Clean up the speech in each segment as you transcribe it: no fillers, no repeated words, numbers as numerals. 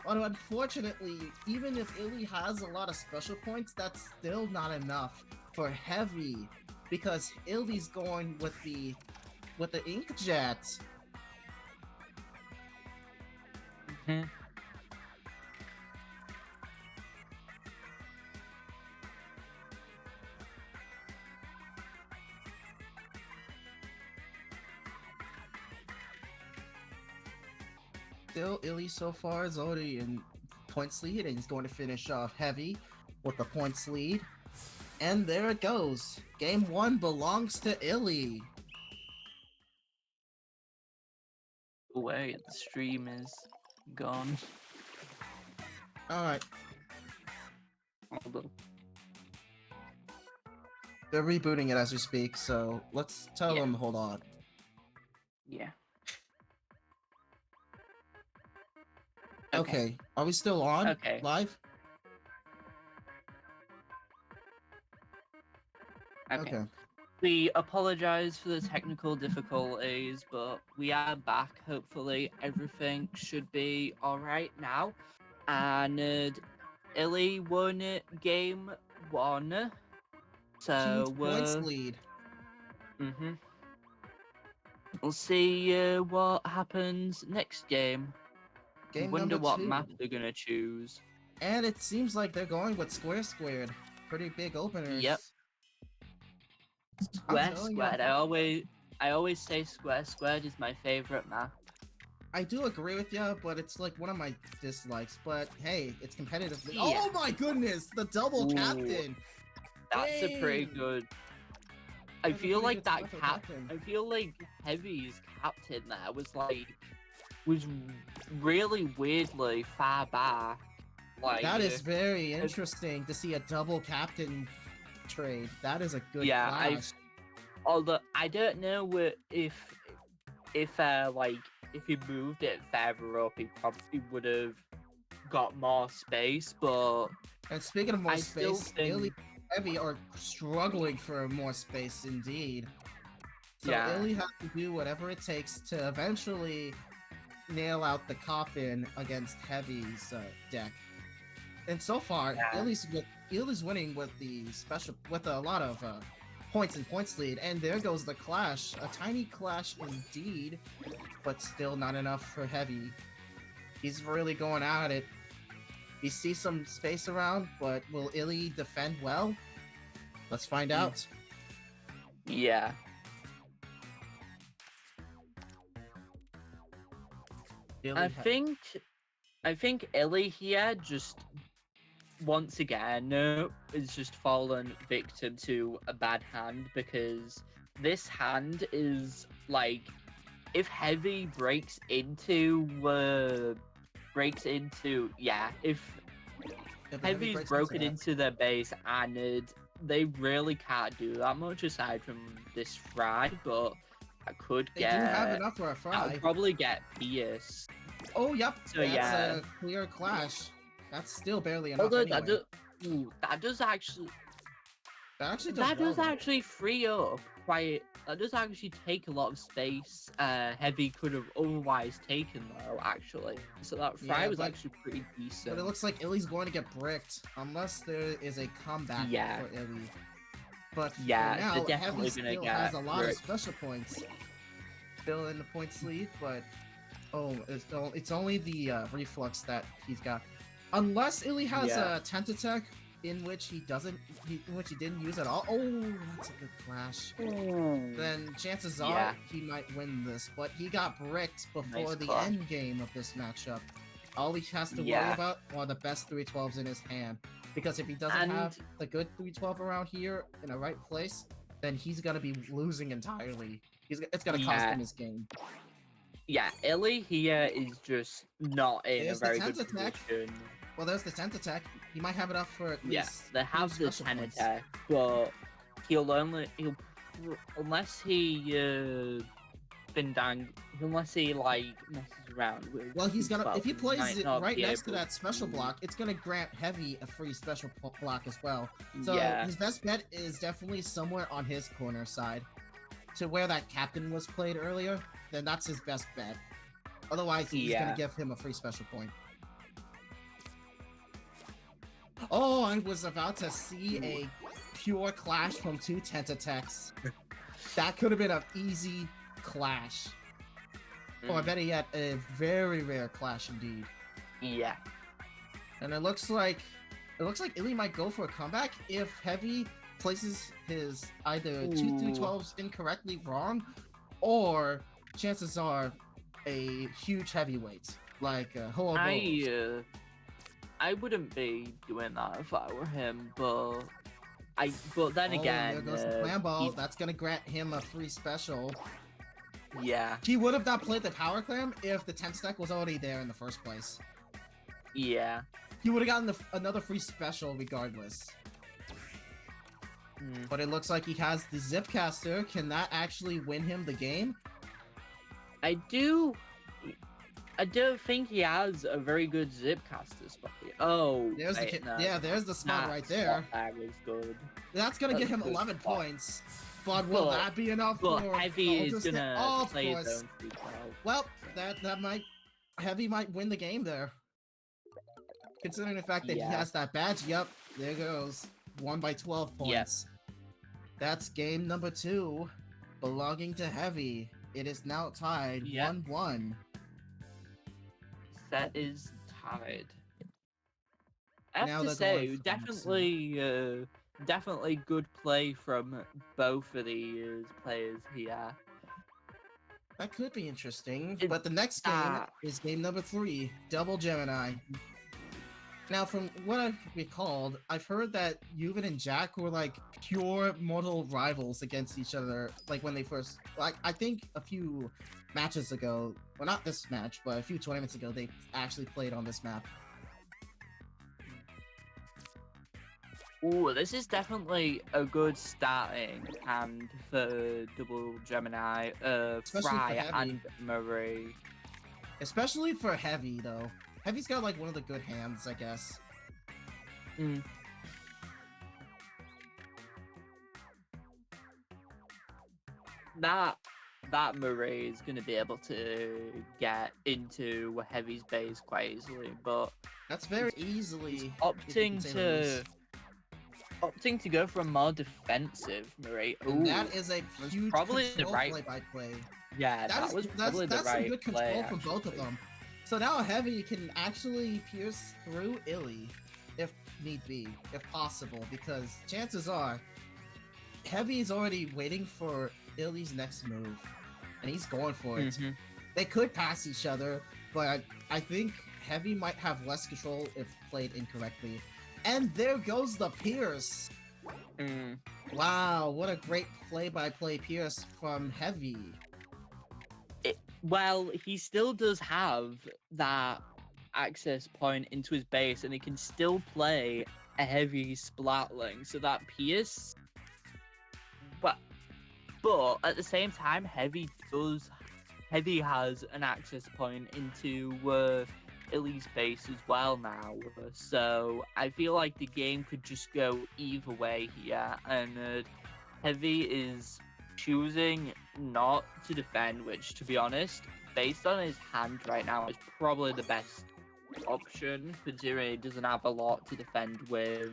But unfortunately, even if Illy has a lot of special points, that's still not enough for Heavy, because Illy's going with the Inkjet. Hmm. Still, Illy so far is already in points lead, and he's going to finish off Heavy with the points lead. And there it goes. Game 1 belongs to Illy. Wait, the stream is gone. Alright, Hold on. they're rebooting it as we speak, so let's tell Yeah. them hold on. Yeah. Okay, are we still on? Okay. Live? Okay. We apologize for the technical difficulties, but we are back. Hopefully, everything should be alright now. And Illy won it game 1. So, Huge points lead. We'll see what happens next game. Game Wonder number what 2. map they're gonna choose. And it seems like they're going with Square Squared. Pretty big openers. Yep. Square Squared. I always say Square Squared is my favorite map. I do agree with you, but it's like one of my dislikes. But hey, it's competitive. Yeah. Oh my goodness, the double Ooh. captain. That's a pretty Dang. good. I That's a feel pretty like good that special cap. captain. I feel like Heavy's captain there was really weirdly far back. Like That is very interesting to see a double captain trade. That is a good clash. Although I don't know if he moved it further up, he probably would have got more space. But And speaking of more I still space, think Illy and Heavy are struggling for more space indeed. So Yeah. Illy has to do whatever it takes to eventually nail out the coffin against Heavy's deck. And so far, Yeah. Illy's winning with a lot of points and points lead. And there goes the clash, a tiny clash indeed, but still not enough for Heavy. He's really going at it. He sees some space around, but will Illy defend well? Let's find out. Yeah. I think Illy here just once again is just fallen victim to a bad hand, because this hand is like, if Heavy breaks into if Heavy's broken into their base, and they really can't do that much aside from this fry, but I could They do have enough for a fry. I'll probably get Pierce. Oh, yep. So that's yeah, a clear clash. That's still barely enough. although Anyway. that does actually free up quite. That does actually take a lot of space. Heavy could have otherwise taken though, actually. So that fry was actually pretty decent. But it looks like Illy's going to get bricked unless there is a comeback for Illy. But for now, Heavy still has a lot of special points. Still in the points lead, but it's only the reflux that he's got. Unless Illy has a Tentatek, in which he didn't use at all. Oh, that's a good clash. Then chances are he might win this, but he got bricked before the end game of this matchup. All he has to worry about are the best 312s in his hand, because if he doesn't have the good 312 around here in the right place, then he's gonna be losing entirely. It's gonna cost him his game. Yeah, Illy here is just not in a very good position. Well, there's the Tentatek. He might have enough for at least. Yeah, they have the Tentatek, but unless he messes around with. Well, he's gonna if he plays it right next to that special block, it's gonna grant Heavy a free special block as well. So his best bet is definitely somewhere on his corner side, to where that captain was played earlier. Then that's his best bet. Otherwise, he's gonna give him a free special point. Oh, I was about to see a pure clash from two Tentatex. That could have been an easy clash. Or better yet, a very rare clash indeed. Yeah. And it looks like Illy might go for a comeback if Heavy places his either 2 through 12s incorrectly wrong, or chances are a huge heavyweight like I wouldn't be doing that if I were him, but then again, there goes the plan ball. That's gonna grant him a free special. Yeah. He would have not played the power clam if the 10 stack was already there in the first place. Yeah. He would have gotten another free special regardless. But it looks like he has the Zipcaster. Can that actually win him the game? I don't think he has a very good Zipcaster spot. Oh, there's there's the spot right there. That was good. That's gonna get him 11 points. But will that be enough for Heavy is gonna play his own free throw. Well, Heavy might win the game there. Considering the fact that he has that badge. Yep, there goes. 1 by 12 points. Yes. That's game number 2, belonging to Heavy. It is now tied 1-1. Set is tied. I have to say, definitely good play from both of these players here. That could be interesting. But the next game is game number 3, Double Gemini. Now, from what I've recalled, I've heard that Yuven and Jack were like pure mortal rivals against each other. Like when they first, I think a few matches ago, well, not this match, but a few tournaments ago, they actually played on this map. Ooh, this is definitely a good starting hand for Double Gemini, Fry and Marie. Especially for Heavy, though. Heavy's got like one of the good hands, I guess. That Marie is going to be able to get into Heavy's base quite easily, but that's very easily opting to go for a more defensive Marie. Ooh, that is a huge probably the right play-by-play. Yeah, that was probably the right some good control play, from both of them. So now Heavy can actually pierce through Illy, if need be, if possible, because chances are Heavy is already waiting for Illy's next move, and he's going for it. They could pass each other, but I think Heavy might have less control if played incorrectly. And there goes the pierce! Wow, what a great play-by-play pierce from Heavy. Well, he still does have that access point into his base, and he can still play a Heavy Splatling, so that pierce. But at the same time, Heavy has an access point into Illy's base as well now. So I feel like the game could just go either way here, and Heavy is choosing not to defend, which, to be honest, based on his hand right now, is probably the best option, considering he doesn't have a lot to defend with.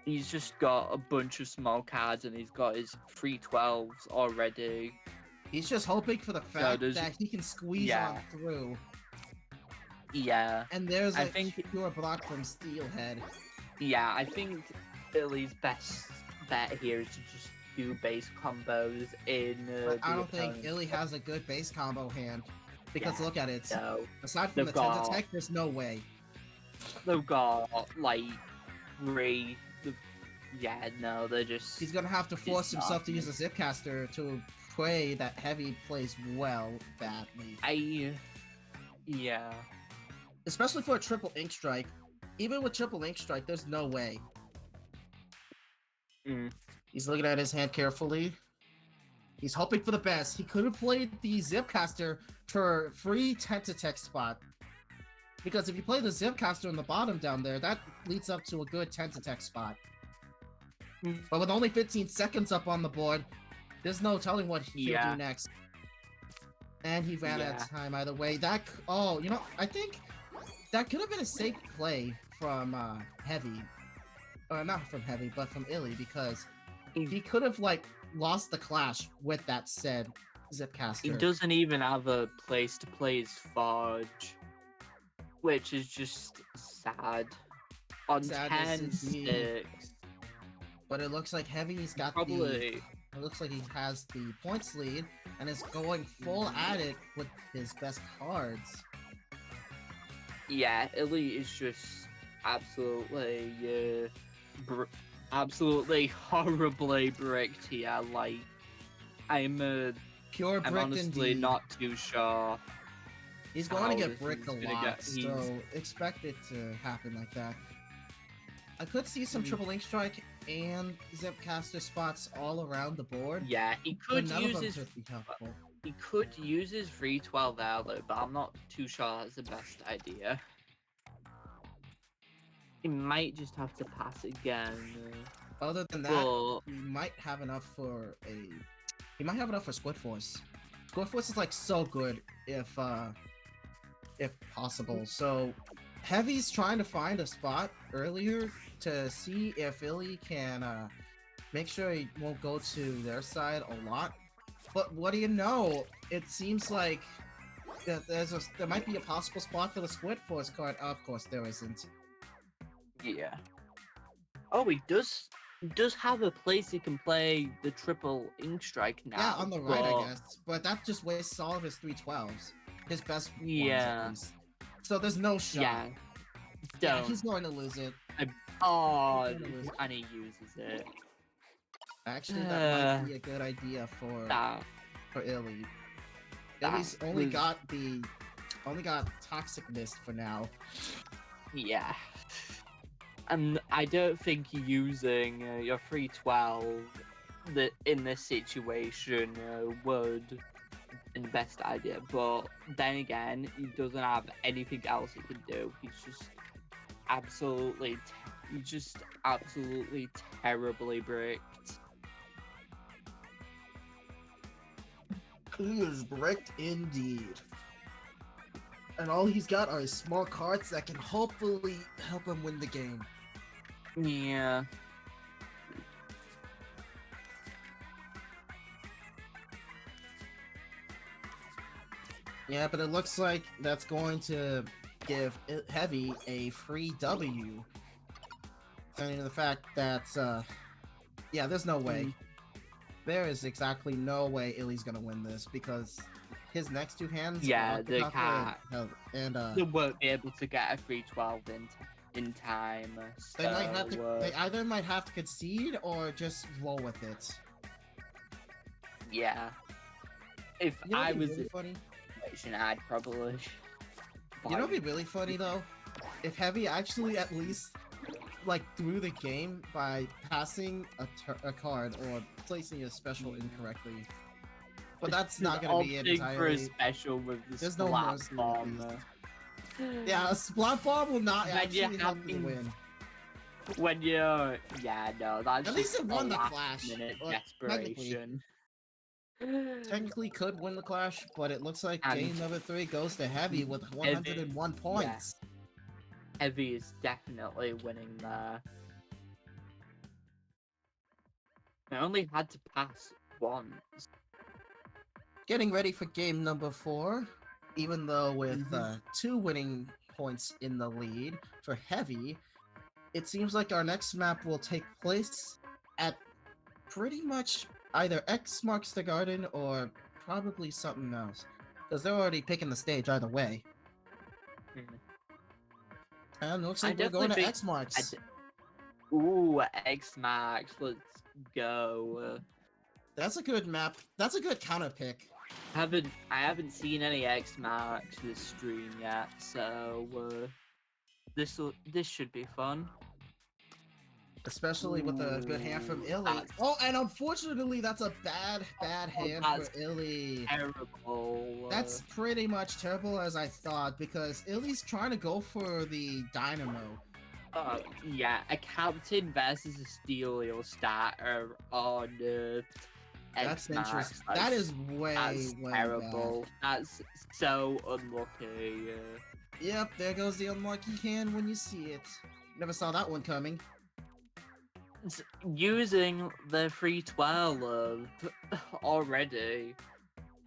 He's just got a bunch of small cards, and he's got his 3/12s already. He's just hoping for the fact that he can squeeze on through. Yeah. And there's a pure block from Steelhead. Yeah, I think Illy's best bet here is to just do base combos in. But I don't think Illy has a good base combo hand, because look at it. No. Aside from the Tentatek, there's no way. They've got like Ray. They're just. He's gonna have to force himself to use a Zipcaster to pray that Heavy plays well badly. Yeah. Especially for a triple Ink Strike. Even with triple Ink Strike, there's no way. He's looking at his hand carefully. He's hoping for the best. He could have played the Zipcaster for free Tentatek spot. Because if you play the Zipcaster on the bottom down there, that leads up to a good Tentatek spot. But with only 15 seconds up on the board, there's no telling what he'll do next. And he ran out of time either way. I think that could have been a safe play from Heavy, or not from Heavy, but from Illy, because he could have like lost the clash with that said Zipcaster. He doesn't even have a place to play his Forge, which is just sad. On 10-6. But it looks like Heavy's got It looks like he has the points lead and is going full at it with his best cards. Yeah, Illy is just absolutely, absolutely horribly bricked here. Like, I'm honestly indeed. not too sure. He's going to get bricked a lot, so expect it to happen like that. I could see some Triple Link Strike and Zipcaster spots all around the board. Yeah, he could use his 312 outlet, but I'm not too sure that's the best idea. He might just have to pass again. Other than that, he might have enough for Squid Force. Squid Force is like so good if possible. So Heavy's trying to find a spot earlier to see if Illy can make sure he won't go to their side a lot. But what do you know? It seems like there might be a possible spot for the Squid Force card. Of course, there isn't. Yeah. Oh, he does have a place he can play the Triple Ink Strike now. Yeah, on the right, I guess. But that just wastes all of his 312s. His best ones, at least. So there's no shot. Yeah, he's going to lose it. And he uses it. Actually, that might be a good idea for Illy. Illy's only got Toxic Mist for now. Yeah. And I don't think using your 312 in this situation would be the best idea. But then again, he doesn't have anything else he can do. He's just absolutely terribly bricked. He is bricked indeed. And all he's got are his small cards that can hopefully help him win the game. Yeah. Yeah, but it looks like that's going to give Heavy a free W. Depending on the fact that, yeah, there's no way. There is exactly no way Illy's gonna win this because his next two hands. Yeah, they can't. They won't be able to get a 312 in time. So, they might have to. They either might have to concede or just roll with it. Yeah. If I was really funny, I'd probably. You know, what'd be really funny though, if Heavy actually at least like threw the game by passing a card or placing a special incorrectly. But that's not gonna be it entirely. For a special with the There's no bomb. Yeah, a splat bomb will not actually help you win. When you're, that's at least it won the clash. Desperation. Technically could win the clash, but it looks like game number 3 goes to Heavy with 101 points. Yeah. Heavy is definitely winning there. I only had to pass once. Getting ready for game number 4, even though with 2 winning points in the lead for Heavy, it seems like our next map will take place at pretty much either X marks the garden or probably something else, because they're already picking the stage either way. And it looks like we're going to X marks. Ooh, X marks. Let's go. That's a good map. That's a good counter pick. I haven't seen any X marks this stream yet, so this should be fun. Especially with a good hand from Illy. Oh, and unfortunately, that's a bad hand for Illy. Terrible. That's pretty much terrible as I thought, because Illy's trying to go for the Dynamo. Yeah, a captain versus a Steelio starter on That's interesting. That is way terrible. Bad. That's so unlucky. Yep, there goes the unlucky hand when you see it. Never saw that one coming. Using the 312 already,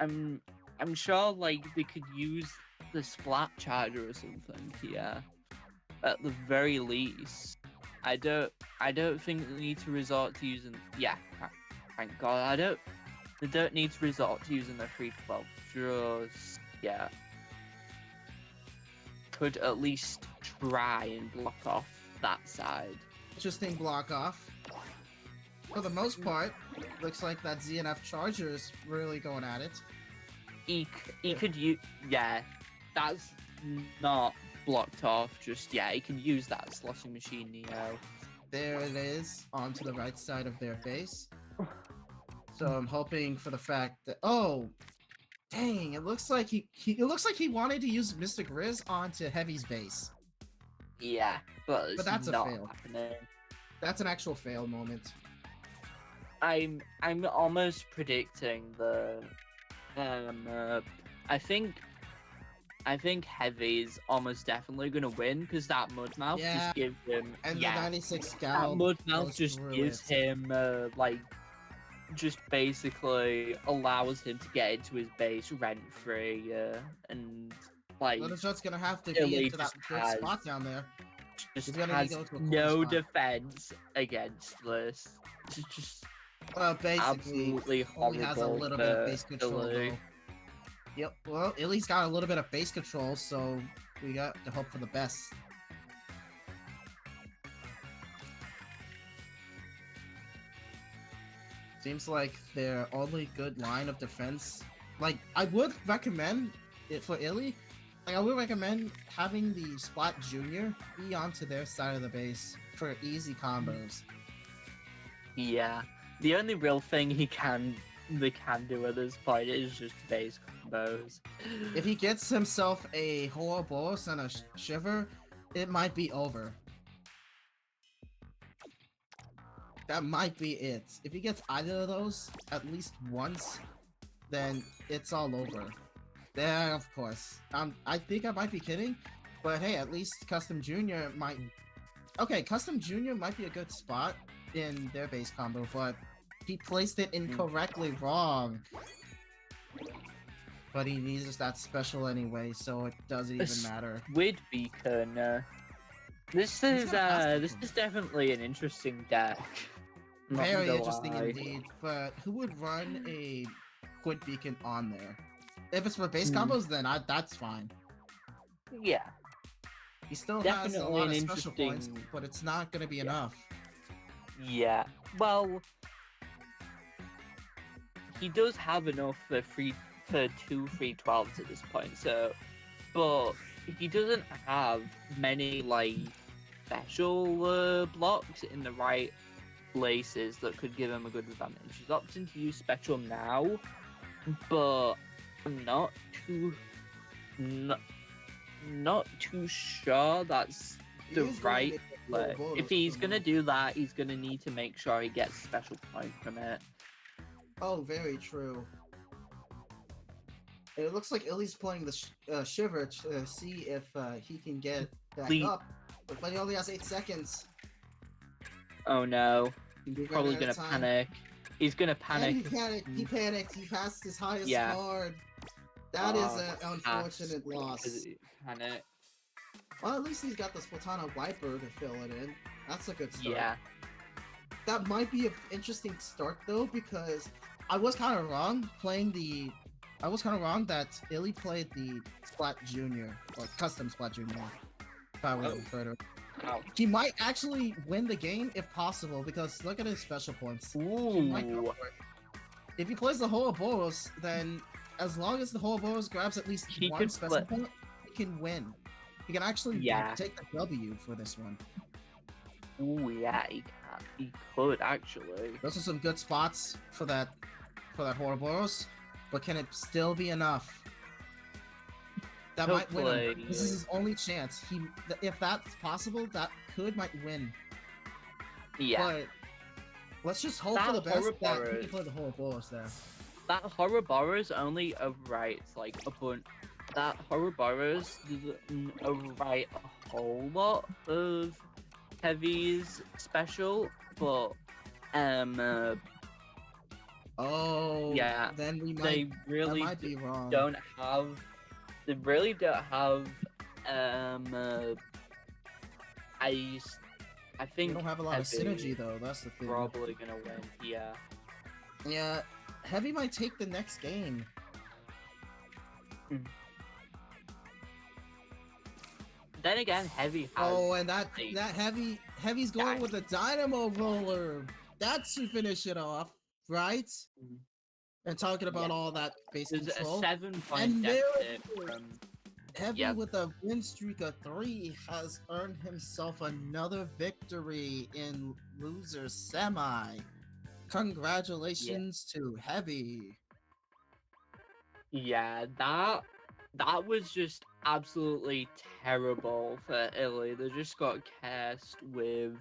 I'm sure like they could use the splat charger or something here at the very least. I don't think they need to resort to using thank God they don't need to resort to using the 312 just yet. Could at least try and block off that side. Interesting block off. For the most part, looks like that ZNF charger is really going at it. He could use, that's not blocked off just yet. He can use that sloshing machine Neo. There it is, onto the right side of their base. So I'm hoping for the fact that dang, it looks like he wanted to use Mystic Riz onto Heavy's base. Yeah, but that's a fail. Happening. That's an actual fail moment. I'm almost predicting the I think Heavy's almost definitely gonna win because that Mudmouth just gives him the 96 Gal. That Mudmouth just gives him just basically allows him to get into his base rent free and like. Littleshot's gonna have to be into that good spot down there. Just has no defense against this. It's just basically absolutely horrible. Only has a little bit of base control though. Yep, well, Illy's got a little bit of base control, so we got to hope for the best. Seems like their only good line of defense. Like, I would recommend it for Illy. Like, I would recommend having the Splat Junior be onto their side of the base for easy combos. Yeah, the only real thing they can do at this point is just base combos. If he gets himself a Ouroboros and a Shiver, it might be over. That might be it. If he gets either of those at least once, then it's all over. Yeah, of course. I think I might be kidding, but hey, at least Custom Junior might. Okay, Custom Junior might be a good spot in their base combo, but he placed it incorrectly wrong. But he needs that special anyway, so it doesn't even matter. Squid Beacon. This is definitely an interesting deck. Very interesting indeed. But who would run a Squid Beacon on there? If it's for base combos, then that's fine. Yeah. He still has a lot of special points, but it's not going to be enough. Yeah. Well, he does have enough for 2 312s at this point. So, but he doesn't have many like special blocks in the right places that could give him a good advantage. He's opting to use special now, but I'm not too sure that's the right play. If he's gonna do that, he's gonna need to make sure he gets special point from it. Oh, very true. It looks like Illy's playing the Shiver to see if he can get back up, but he only has 8 seconds. Oh no, he's probably gonna panic. He's gonna panic. He panicked. He passed his highest card. That is an unfortunate loss. Panic. Well, at least he's got the Splatana Wiper to fill it in. That's a good start. Yeah. That might be an interesting start though, because I was kind of wrong that Illy played the Splat Junior, or Custom Splat Junior. If I were further. He might actually win the game if possible, because look at his special points. Ooh. If he plays the Ouroboros, then as long as the Ouroboros grabs at least one special point, he can win. He can actually take the W for this one. Ooh, yeah, he can. He could actually. Those are some good spots for that Ouroboros, but can it still be enough? That might win him. This is his only chance. If that's possible, that might win. Yeah. But let's just hope for the best that he can play the Ouroboros there. That Ouroboros only overwrites like a bunch. that Ouroboros doesn't write a whole lot of heavies special, but oh yeah, then we might they really might be wrong. They really don't have I think they don't have a lot of synergy though. That's the thing. Probably gonna win. Yeah. Yeah, Heavy might take the next game. Then again, Heavy has... Oh, and that Heavy's going with the Dynamo Roller. That's to finish it off, right? And talking about all that base control. A 7-point deficit from... Heavy with a win streak of 3 has earned himself another victory in loser semi. Congratulations to Heavy. Yeah, that was just absolutely terrible for Illy. They just got cast with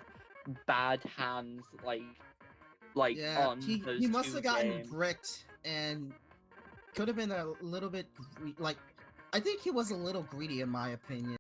bad hands, yeah, on he must have gotten games. bricked and could have been a little bit like I think he was a little greedy in my opinion.